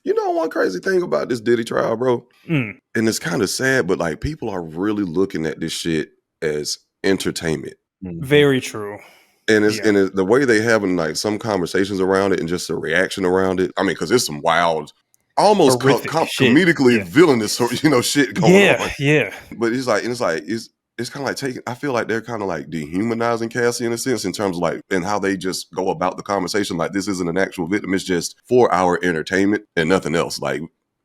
You know one crazy thing about this Diddy trial, bro? Mm. And it's kind of sad, but like people are really looking at this shit as entertainment. Very true. And the way they having like some conversations around it and just the reaction around it. I mean, because there's some wild, almost comedically villainous shit going on. Yeah. But it's kind of like taking. I feel like they're kind of like dehumanizing Cassie in a sense in terms of like and how they just go about the conversation. Like this isn't an actual victim; it's just for our entertainment and nothing else. Like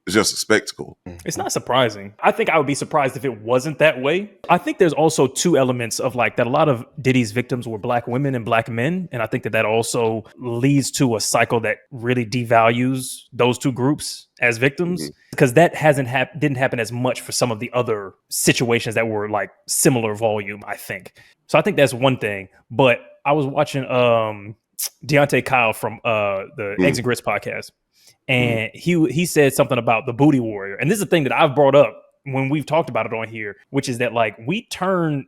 it's just a spectacle. It's not surprising. I think I would be surprised if it wasn't that way. I think there's also two elements of like that. A lot of Diddy's victims were black women and black men. And I think that also leads to a cycle that really devalues those two groups as victims because that didn't happen as much for some of the other situations that were like similar volume, I think. So I think that's one thing. But I was watching Deontay Kyle from the Eggs and Grits podcast. And he said something about the booty warrior. And this is a thing that I've brought up when we've talked about it on here, which is that like we turn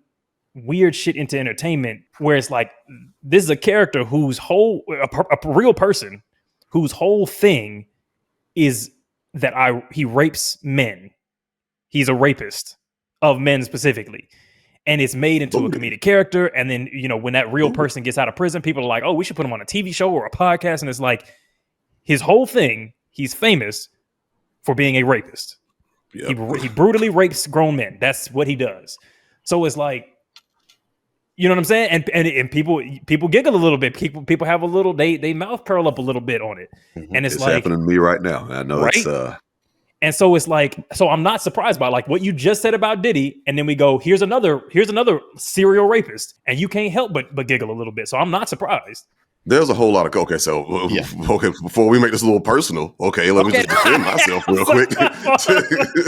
weird shit into entertainment where it's like this is a character a real person whose whole thing is that he rapes men. He's a rapist of men specifically. And it's made into a comedic character. And then, when that real person gets out of prison, people are like, oh, we should put him on a TV show or a podcast. And it's like, his whole thing, he's famous for being a rapist. Yep. He brutally rapes grown men. That's what he does. So it's like, you know what I'm saying? And people giggle a little bit. People have a little, they mouth curl up a little bit on it. And it's like happening to me right now. I know right? It's And so it's like, so I'm not surprised by like what you just said about Diddy. And then we go, here's another serial rapist. And you can't help but giggle a little bit. So I'm not surprised. There's a whole lot of before we make this a little personal, let me just defend myself real quick.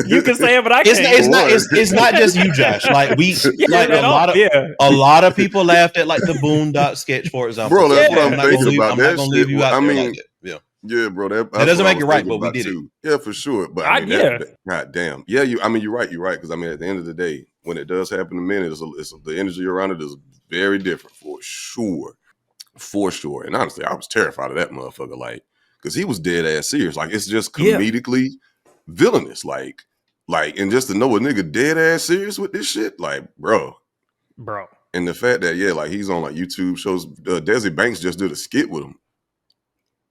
You can say it, but I can't. It's not just you, Josh. Like a lot of people laughed at like the Boondock sketch, for example. Bro, that's what I'm thinking about. I'm not gonna leave you out there like it. Yeah, bro. That doesn't make it right, but we did it. Yeah, for sure. But God damn. Yeah, you're right. Because I mean, at the end of the day, when it does happen to men, the energy around it is very different for sure. For sure. And honestly, I was terrified of that motherfucker, like, because he was dead ass serious. Like, it's just comedically villainous. Like, and just to know a nigga dead ass serious with this shit, like, bro. And the fact that, like, he's on like YouTube shows, Desi Banks just did a skit with him.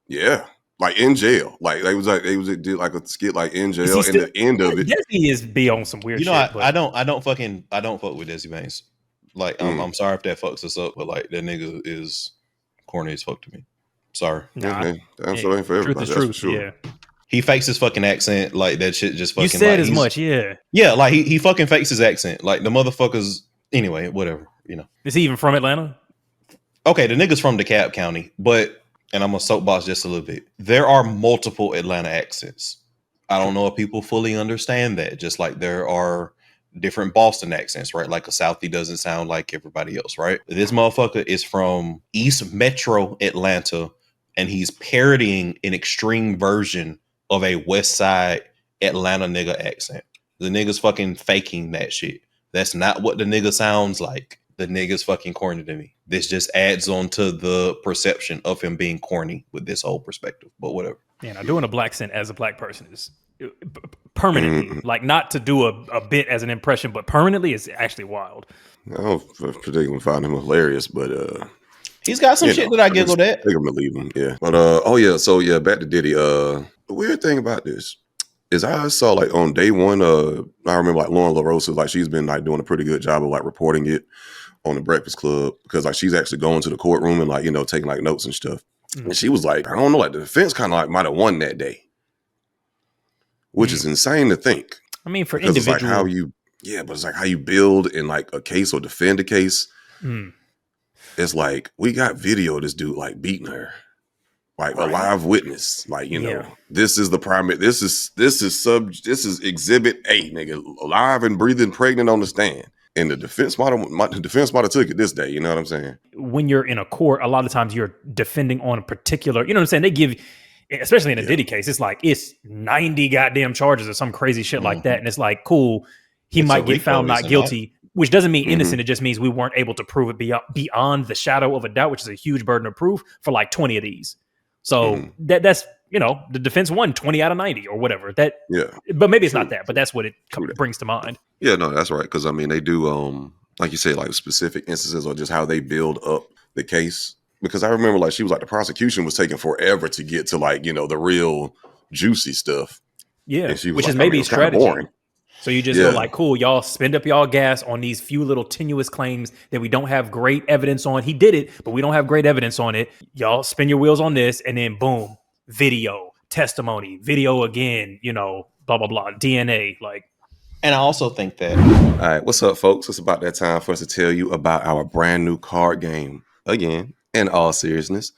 Yeah. Like in jail. Like they did like a skit like in jail and the end of it. Desi is be on some weird shit. I don't fuck with Desi Banks. Like, I'm sorry if that fucks us up, but like that nigga is corny as fuck to me. Sorry. I'm sure ain't for everybody. That's for sure. Yeah. He fakes his fucking accent. Like that shit just fucking. You said as much, yeah. Yeah, like he fucking fakes his accent. Like the motherfuckers. Anyway, whatever. Is he even from Atlanta? Okay, the nigga's from DeKalb County, and I'm gonna soapbox just a little bit. There are multiple Atlanta accents. I don't know if people fully understand that. Just like there are different Boston accents, right? Like a Southie doesn't sound like everybody else, right? This motherfucker is from East Metro Atlanta, and he's parodying an extreme version of a West Side Atlanta nigga accent. The nigga's fucking faking that shit. That's not what the nigga sounds like. The nigga's fucking corny to me. This just adds on to the perception of him being corny with this whole perspective, but whatever. Yeah, now doing a black accent as a black person is permanently, like not to do a bit as an impression, but permanently is actually wild. I don't particularly find him hilarious, but he's got some shit that I giggled at. Take him to leave him, yeah. But so back to Diddy. The weird thing about this is I saw like on day one, I remember like Lauren LaRosa, like she's been like doing a pretty good job of like reporting it on the Breakfast Club because like she's actually going to the courtroom and like taking like notes and stuff. And she was like, I don't know, like the defense kind of like might have won that day. Which is insane to think. I mean, for individual, it's like but it's like how you build in like a case or defend a case. It's like we got video of this dude like beating her, like a live witness. Like this is the primary. This is Exhibit A, nigga, alive and breathing, pregnant on the stand. And the defense might have took it this day. You know what I'm saying? When you're in a court, a lot of times you're defending on a particular. You know what I'm saying? They give. Especially in a Diddy case, it's like it's 90 goddamn charges or some crazy shit like that. And it's like, cool, he might get found not guilty, which doesn't mean innocent. It just means we weren't able to prove it beyond the shadow of a doubt, which is a huge burden of proof for like 20 of these. So that's the defense won 20 out of 90 or whatever. That, Yeah. but maybe it's True, not that, but that's what it brings to mind. Yeah, no, that's right. Because I mean, they do, like you said, like specific instances or just how they build up the case. Because I remember, like, she was like, the prosecution was taking forever to get to, like, the real juicy stuff. Yeah, And she was which is like, I mean, maybe it was kind of strategy. boring. So you just go like, cool, y'all spend up y'all gas on these few little tenuous claims that we don't have great evidence on. He did it, but we don't have great evidence on it. Y'all spin your wheels on this, and then boom, video, testimony, video again, blah, blah, blah, DNA. Like, And I also think that. All right, what's up, folks? It's about that time for us to tell you about our brand new card game. Again, in all seriousness,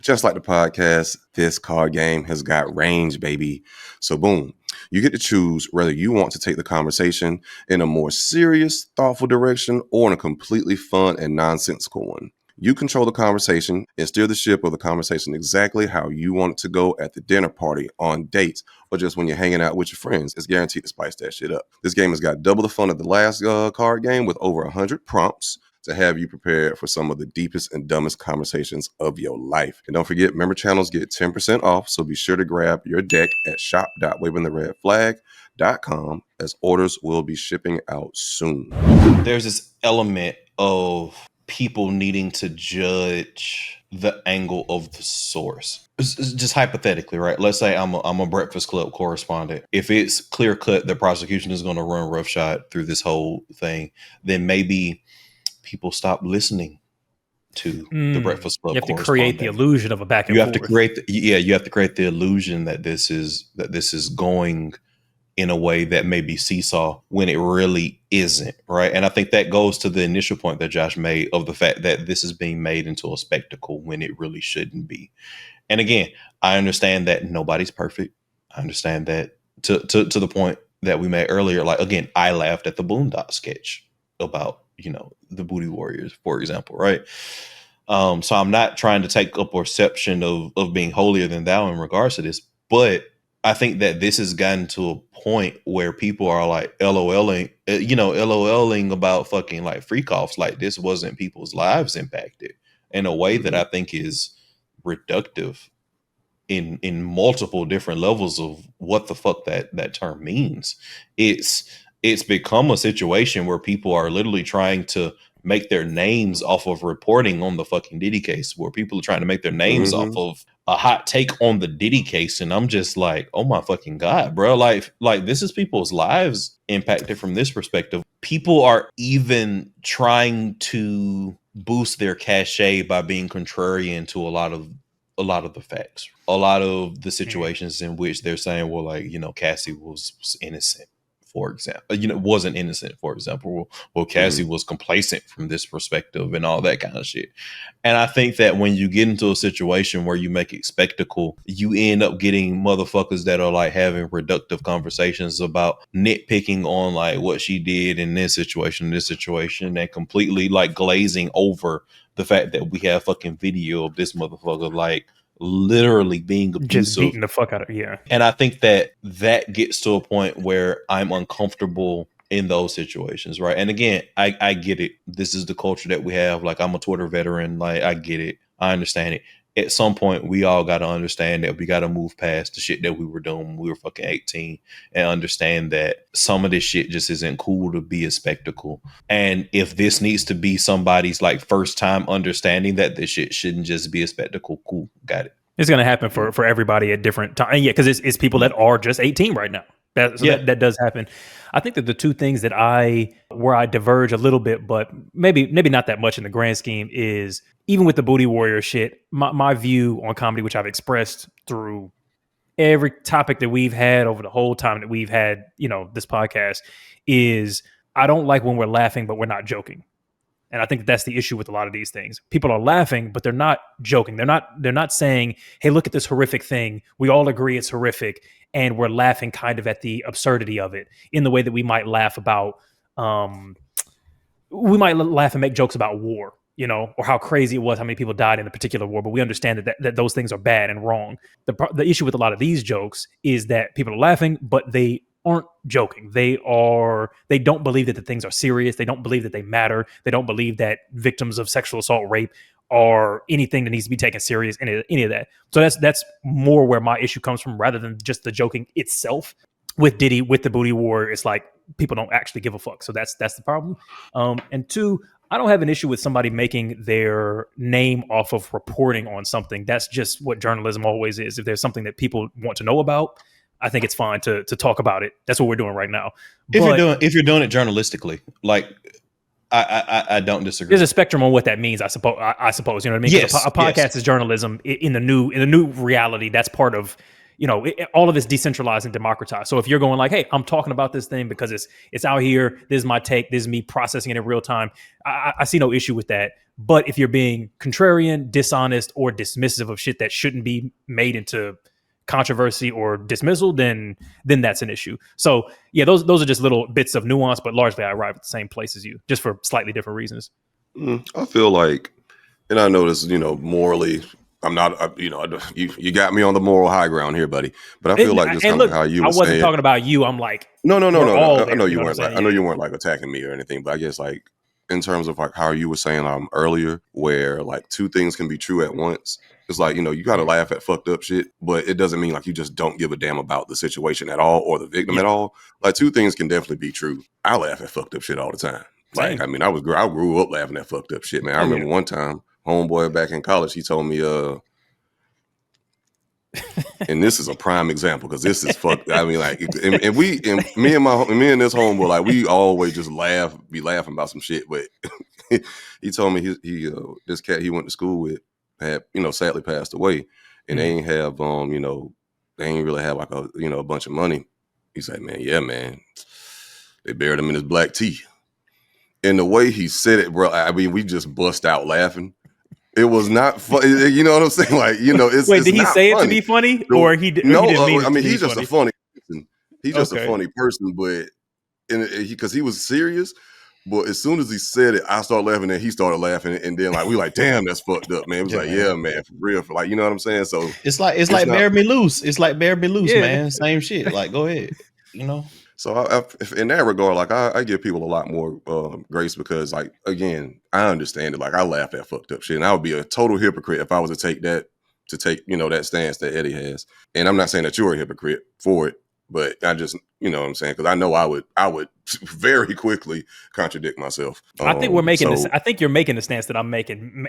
just like the podcast, this card game has got range, baby. So boom, you get to choose whether you want to take the conversation in a more serious, thoughtful direction or in a completely fun and nonsensical one. You control the conversation and steer the ship of the conversation exactly how you want it to go at the dinner party, on dates, or just when you're hanging out with your friends. It's guaranteed to spice that shit up. This game has got double the fun of the last card game with over 100 prompts to have you prepared for some of the deepest and dumbest conversations of your life. And don't forget, member channels get 10% off, so be sure to grab your deck at shop.wavingtheredflag.com as orders will be shipping out soon. There's this element of people needing to judge the angle of the source. It's just hypothetically, right? Let's say I'm a Breakfast Club correspondent. If it's clear cut the prosecution is going to run roughshod through this whole thing, then maybe people stop listening to the Breakfast Club. You have to create the illusion of a back and forth. You have to create the illusion that this is going in a way that may be seesaw when it really isn't, right? And I think that goes to the initial point that Josh made of the fact that this is being made into a spectacle when it really shouldn't be. And again, I understand that nobody's perfect. I understand that to the point that we made earlier. Like, again, I laughed at the Boondock sketch about, the Booty Warriors, for example, right? So I'm not trying to take a perception of being holier than thou in regards to this, but I think that this has gotten to a point where people are like LOLing about fucking like freak offs. Like, this wasn't people's lives impacted in a way that I think is reductive in multiple different levels of what the fuck that term means. It's become a situation where people are literally trying to make their names off of reporting on the fucking Diddy case, where people are trying to make their names off of a hot take on the Diddy case. And I'm just like, oh my fucking God, bro. Like this is people's lives impacted from this perspective. People are even trying to boost their cachet by being contrarian to a lot of the facts, a lot of the situations in which they're saying, well, like, Cassie was innocent, for example, wasn't innocent, for example. Well, Cassie was complacent from this perspective and all that kind of shit. And I think that when you get into a situation where you make it spectacle, you end up getting motherfuckers that are like having reductive conversations about nitpicking on like what she did in this situation, and completely like glazing over the fact that we have fucking video of this motherfucker like literally being abusive, just beating the fuck out of her. Yeah. And I think that gets to a point where I'm uncomfortable in those situations, right? And again, I get it. This is the culture that we have. Like, I'm a Twitter veteran. Like, I get it. I understand it. At some point, we all got to understand that we got to move past the shit that we were doing when we were fucking 18 and understand that some of this shit just isn't cool to be a spectacle. And if this needs to be somebody's like first time understanding that this shit shouldn't just be a spectacle, cool, got it. It's going to happen for everybody at different times. Yeah, because it's people that are just 18 right now. That does happen. I think that the two things that where I diverge a little bit, but maybe not that much in the grand scheme, is even with the Booty Warrior shit, my view on comedy, which I've expressed through every topic that we've had over the whole time that we've had, this podcast, is I don't like when we're laughing, but we're not joking. And I think that's the issue with a lot of these things. People are laughing, but they're not joking. They're not saying, hey, look at this horrific thing. We all agree it's horrific. And we're laughing kind of at the absurdity of it in the way that we might laugh about, we might laugh and make jokes about war, or how crazy it was, how many people died in a particular war. But we understand that those things are bad and wrong. The issue with a lot of these jokes is that people are laughing, but they aren't joking. They don't believe that the things are serious. They don't believe that they matter. They don't believe that victims of sexual assault, rape or anything that needs to be taken serious, any of that. So that's more where my issue comes from, rather than just the joking itself. With Diddy, with the booty war, it's like people don't actually give a fuck. So that's the problem. And two, I don't have an issue with somebody making their name off of reporting on something. That's just what journalism always is. If there's something that people want to know about, I think it's fine to talk about it. That's what we're doing right now. If you're doing it journalistically, like I don't disagree. There's a spectrum on what that means. I suppose you know what I mean. Yes, a podcast is journalism in the new reality. That's part of, all of it's decentralized and democratized. So if you're going like, hey, I'm talking about this thing because it's out here. This is my take. This is me processing it in real time. I see no issue with that. But if you're being contrarian, dishonest, or dismissive of shit that shouldn't be made into controversy or dismissal, then that's an issue. So yeah, those are just little bits of nuance, but largely I arrive at the same place as you, just for slightly different reasons. I feel like, and I know this, morally, I'm not, you got me on the moral high ground here, buddy. But I feel like just kind of how you were saying. I wasn't talking about you. I'm like, no. I know you weren't. I know you weren't like attacking me or anything. But I guess like in terms of like how you were saying earlier, where like two things can be true at once. It's like, you got to laugh at fucked up shit, but it doesn't mean like you just don't give a damn about the situation at all or the victim at all. Like two things can definitely be true. I laugh at fucked up shit all the time. Like, Same. I mean, I grew up laughing at fucked up shit, man. I remember one time, homeboy back in college, he told me, and this is a prime example because this is fucked. I mean, like, and me and this homeboy, like, we always just be laughing about some shit. But he told me this cat he went to school with had, sadly passed away, and they ain't have, they ain't really have like a bunch of money. He said, man, they buried him in his black tea. And the way he said it, bro, I mean, we just bust out laughing. It was not funny. You know what I'm saying? Like, it's wait, did he say funny. it to be funny, or he did? No, he didn't mean I mean, he's just funny? a funny person. He's just a funny person, but because he was serious. But as soon as he said it, I started laughing, and he started laughing, and then like we like, damn, that's fucked up, man. It was like, yeah, man, for real, for like, you know what I'm saying? So it's like bear me loose. It's like bear me loose, man. Same shit. Like, go ahead, So if in that regard, like I give people a lot more grace because, like, again, I understand it. Like, I laugh at fucked up shit, and I would be a total hypocrite if I was to take that stance that Eddie has. And I'm not saying that you're a hypocrite for it, but I just, what I'm saying, because I know I would very quickly contradict myself. I think we're making this. I think you're making the stance that I'm making,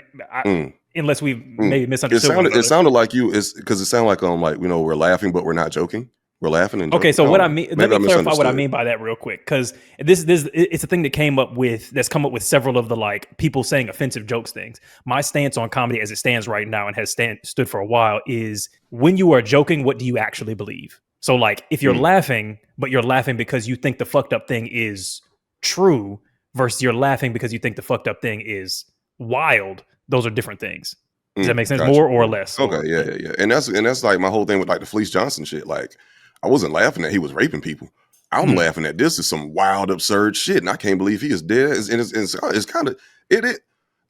unless we maybe misunderstood. It sounded like you is because it sounded like we're laughing, but we're not joking. We're laughing and joking. Okay, so what I mean, let me clarify what I mean by that real quick, because this it's a thing that that's come up with several of the like people saying offensive jokes things. My stance on comedy as it stands right now and has stood for a while is when you are joking, what do you actually believe? So like if you're laughing, but you're laughing because you think the fucked up thing is true versus you're laughing because you think the fucked up thing is wild, those are different things. Does that make sense? Gotcha. More or less? Okay, yeah. And that's like my whole thing with like the Fleece Johnson shit. Like, I wasn't laughing that he was raping people. I'm laughing at this is some wild, absurd shit, and I can't believe he is dead. It's kind of it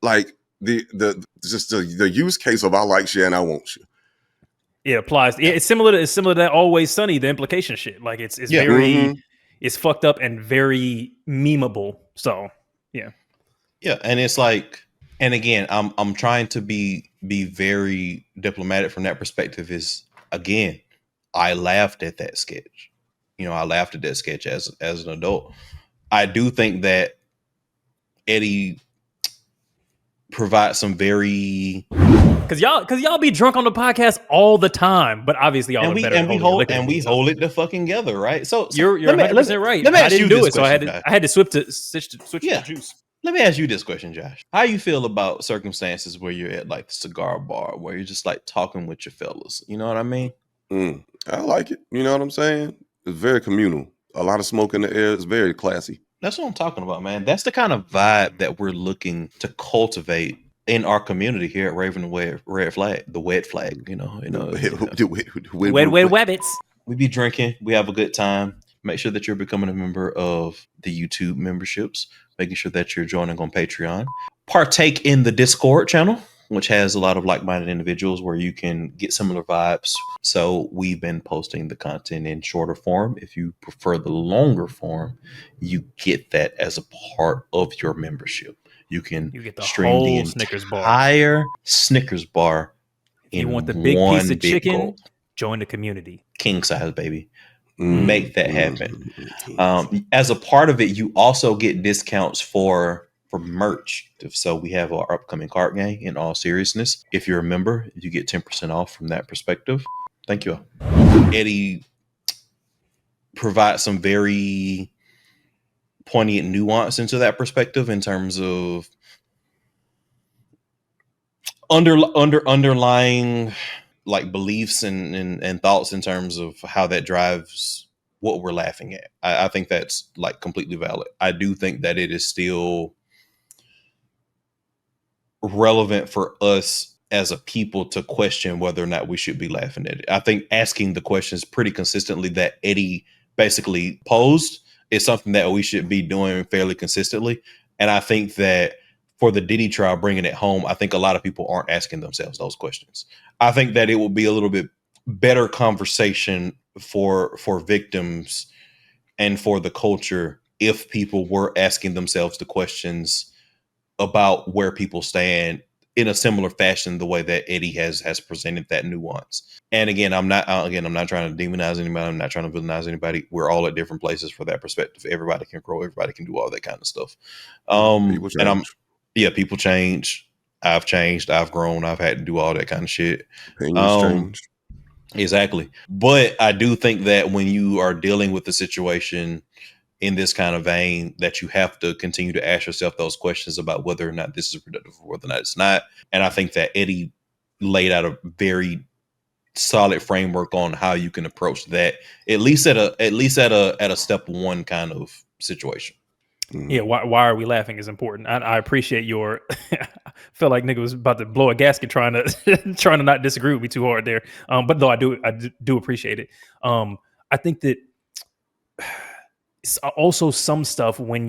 like the use case of I like you and I want you. It applies. It's similar to that Always Sunny, the implication shit. Like it's very it's fucked up and very memeable. So yeah, and it's like, and again, I'm trying to be very diplomatic from that perspective. Is again, I laughed at that sketch. I laughed at that sketch as an adult. I do think that Eddie provides some very because y'all be drunk on the podcast all the time, but obviously y'all we hold it the fucking together, right? So you're 100% right. Let me ask you this question, so I had to switch the juice. Let me ask you this question, Josh. How you feel about circumstances where you're at like the cigar bar, where you're just like talking with your fellas? You know what I mean? I like it. You know what I'm saying? It's very communal. A lot of smoke in the air. It's very classy. That's what I'm talking about, man. That's the kind of vibe that we're looking to cultivate in our community here at Raven Red Flag, the wet flag. Wet wabbits. We be drinking. We have a good time. Make sure that you're becoming a member of the YouTube memberships. Making sure that you're joining on Patreon. Partake in the Discord channel, which has a lot of like-minded individuals where you can get similar vibes. So we've been posting the content in shorter form. If you prefer the longer form, you get that as a part of your membership. You can get the stream whole the Snickers bar. entire Snickers bar. If you want the big piece of chicken, join the community. King size, baby. Make that happen. As a part of it, you also get discounts for merch. So we have our upcoming card game. In all seriousness, if you're a member, you get 10% off from that perspective. Thank you. Eddie provides some very poignant nuance into that perspective in terms of underlying like beliefs and thoughts in terms of how that drives what we're laughing at. I think that's like completely valid. I do think that it is still relevant for us as a people to question whether or not we should be laughing at it. I think asking the questions pretty consistently that Eddie basically posed is something that we should be doing fairly consistently. And I think that for the Diddy trial, bringing it home, I think a lot of people aren't asking themselves those questions. I think that it will be a little bit better conversation for victims and for the culture if people were asking themselves the questions about where people stand in a similar fashion, the way that Eddie has presented that nuance. And again, I'm not trying to demonize anybody. I'm not trying to villainize anybody. We're all at different places for that perspective. Everybody can grow. Everybody can do all that kind of stuff. People change. I've changed. I've grown. I've had to do all that kind of shit. Opinions change. Exactly. But I do think that when you are dealing with the situation in this kind of vein, that you have to continue to ask yourself those questions about whether or not this is productive or whether or not it's not. And I think that Eddie laid out a very solid framework on how you can approach that, at least at a step one kind of situation. Yeah, why are we laughing is important. I appreciate your. I felt like nigga was about to blow a gasket trying to not disagree with me too hard there. But though I do appreciate it. I think that also some stuff even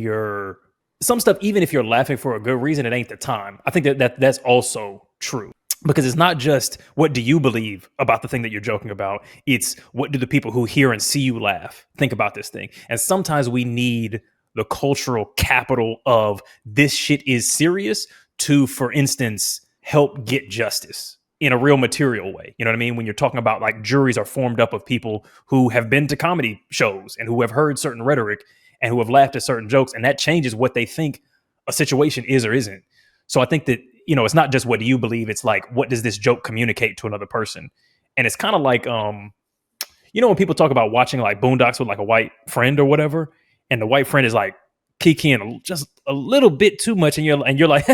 if you're laughing for a good reason, it ain't the time. I think that's also true. Because it's not just what do you believe about the thing that you're joking about. It's what do the people who hear and see you laugh think about this thing. And sometimes we need the cultural capital of this shit is serious to, for instance, help get justice in a real material way. You know what I mean? When you're talking about like juries are formed up of people who have been to comedy shows and who have heard certain rhetoric and who have laughed at certain jokes. And that changes what they think a situation is or isn't. So I think that, it's not just what do you believe? It's like, what does this joke communicate to another person? And it's kind of like, when people talk about watching like Boondocks with like a white friend or whatever, and the white friend is like kikiing just a little bit too much, and you're like,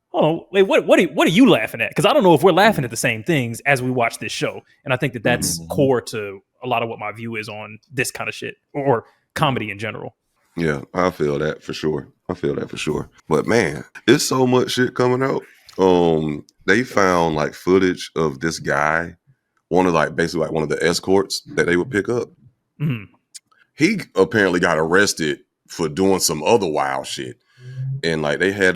hold on, wait, what are you laughing at? Because I don't know if we're laughing at the same things as we watch this show. And I think that that's core to a lot of what my view is on this kind of shit or comedy in general. Yeah, I feel that for sure. But man, it's so much shit coming out. They found like footage of this guy, one of the escorts that they would pick up. Mm-hmm. He apparently got arrested for doing some other wild shit. And like they got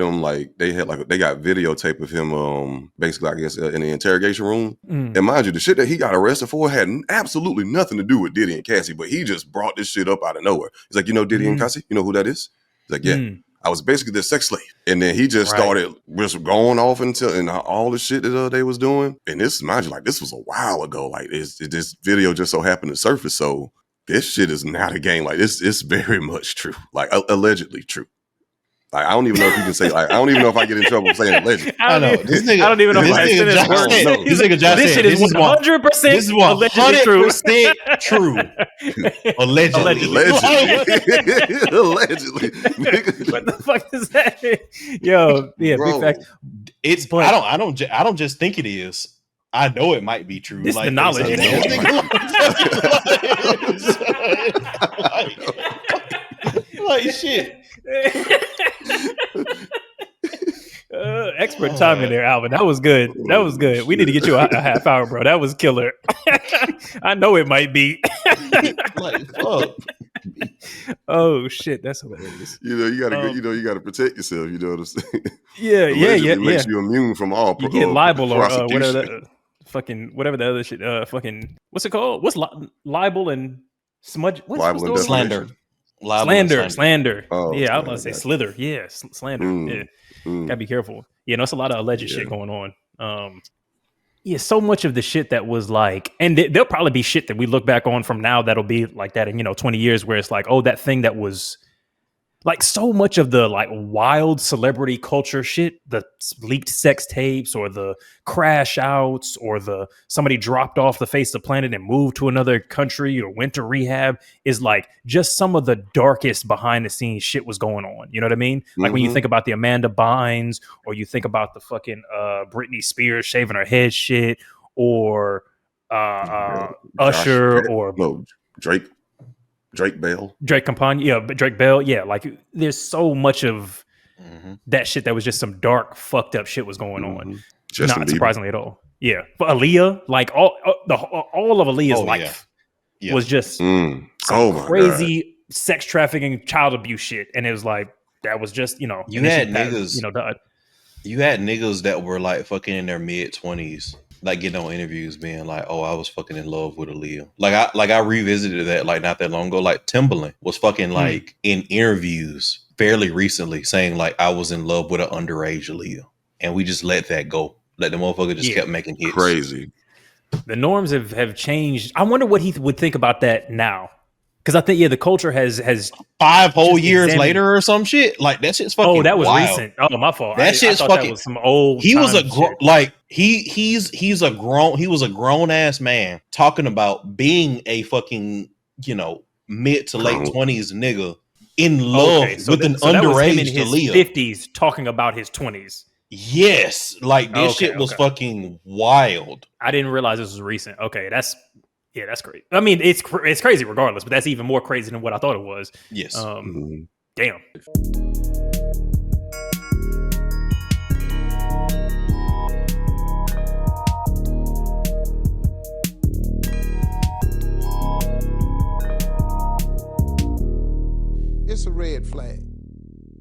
videotape of him basically I guess in the interrogation room. And mind you, the shit that he got arrested for had absolutely nothing to do with Diddy and Cassie, but he just brought this shit up out of nowhere. He's like, Diddy and Cassie, you know who that is? He's like, yeah. I was basically their sex slave. And then he just started just going off and all the shit that they was doing. And this, mind you, like this was a while ago. Like this video just so happened to surface. So this shit is not a game. Like it's very much true. Like allegedly true. Like, I don't even know if you can say, like, I don't even know if I get in trouble saying allegedly. I don't even know if I said this word. This shit is 100% true. Allegedly. Allegedly. What the fuck is that? Yo, yeah, bro, big fact. I don't just think it is. I know it might be true. This is the knowledge. Like shit. Expert time in there, Alvin. That was good. We need to get you a half hour, bro. That was killer. I know it might be. Like, fuck. Oh shit, that's hilarious. You gotta protect yourself. You know what I'm saying? Yeah. It makes you immune from all. You get libel or whatever the other shit. What's it called? What's libel and smudge? Libel and slander? Libel and slander. Oh, Yeah, I was about to slander, say gotcha. slither. Yeah, slander. Yeah, gotta be careful. You know, it's a lot of alleged shit going on. Yeah, so much of the shit that was like, and there'll probably be shit that we look back on from now that'll be like that in 20 years, where it's like, oh, that thing that was like so much of the like wild celebrity culture shit, the leaked sex tapes or the crash outs or the somebody dropped off the face of the planet and moved to another country or went to rehab is like just some of the darkest behind the scenes shit was going on. You know what I mean? Like when you think about the Amanda Bynes or you think about the fucking Britney Spears shaving her head shit or Usher or Drake Bell. Drake Campagna, yeah, but Drake Bell, yeah, like there's so much of that shit that was just some dark, fucked up shit was going on. Not surprisingly at all. Yeah, but Aaliyah, like all of Aaliyah's life was just some crazy sex trafficking, child abuse shit, and it was like that was just you had niggas, died. You had niggas that were like fucking in their mid-20s. Like getting on interviews being like, oh, I was fucking in love with Aaliyah. Like I revisited that like not that long ago. Like Timbaland was fucking like in interviews fairly recently saying like I was in love with an underage Aaliyah. And we just let that go. Let the motherfucker just kept making hits. Crazy. The norms have changed. I wonder what he would think about that now. Because I think, the culture has 5 whole years later or some shit. Like that shit's fucking. Oh, that was wild. recent. Oh, my fault. That shit's fucking. That was some old. He was a grown ass man talking about being a fucking mid to late 20s nigga in love with an underage Aaliyah. 50s talking about his 20s. Yes, like this shit was fucking wild. I didn't realize this was recent. Okay, that's great. I mean, it's crazy regardless, but that's even more crazy than what I thought it was. Yes. Damn. It's a red flag.